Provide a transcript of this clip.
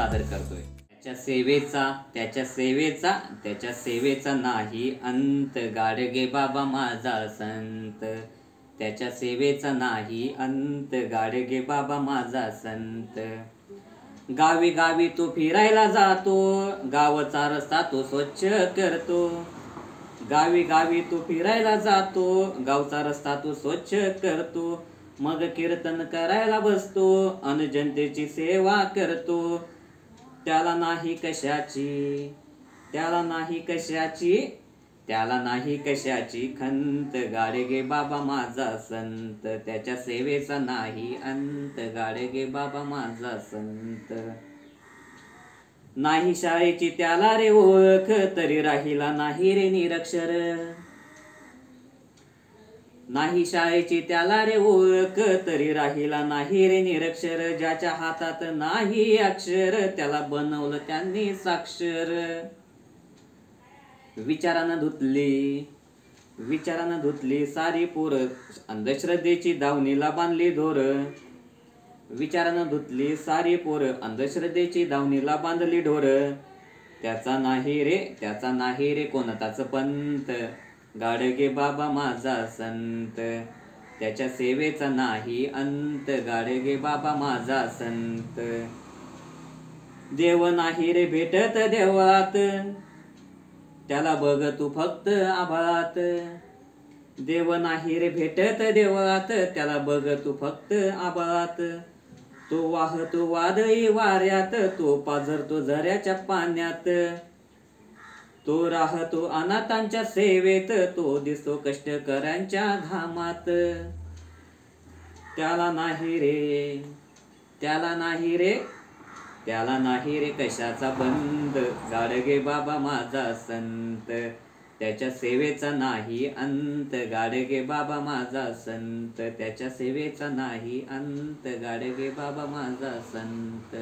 सादर करतोय। त्याच्या सेवेचा नाही अंत, गाडगे बाबा माझा संत। त्याच्या सेवेचा नाही अंत, गाडगे बाबा माझा संत। गावी गावी तो फिरायला जातो, गावचा रस्ता तो स्वच्छ करतो। गावी गावी तो फिरायला जातो, गावचा रस्ता तो स्वच्छ करतो। मग कीर्तन करायला बसतो, अन जनतेची सेवा करतो। त्याला नाही कशाची खंत, गाडगे बाबा माझा संत। त्याच्या सेवेचा नाही अंत, गाडगे बाबा माझा संत। नाही शाळेची त्याला रे ओळख, तरी राहिला नाही रे निरक्षर। नाही शाळेची त्याला रे ओळख, तरी राहिला नाही रे निरक्षर। ज्याच्या हातात नाही अक्षर, त्याला बनवलं त्यांनी साक्षर। विचारानं धुतली सारी पोर, अंधश्रद्धेची दावणीला बांधली दोर। विचारानं धुतली सारी पोर, अंधश्रद्धेची दावणीला बांधली ढोर। त्याचा नाही रे कोणताच पंत, गाडगे बाबा माझा संत। त्याच्या सेवेचा नाही अंत, गाडगे बाबा माझा संत। देव नाही रे भेटत देवळात, त्याला बघ तू फक्त आभाळात। देव नाही रे भेटत देवळात, त्याला बघ तू फक्त आभाळात। तो वाहतो वादळी वाऱ्यात, तो पाझरतो झऱ्याच्या पाण्यात। तो राहतो अनाथांच्या सेवेत, तो दिसतो कष्टकऱ्यांच्या घामात। त्याला नाही रे कशाचा बंद, गाडगे बाबा माझा संत। त्याच्या सेवेचा नाही अंत, गाडगे बाबा माझा संत। त्याच्या सेवेचा नाही अंत, गाडगे बाबा माझा संत।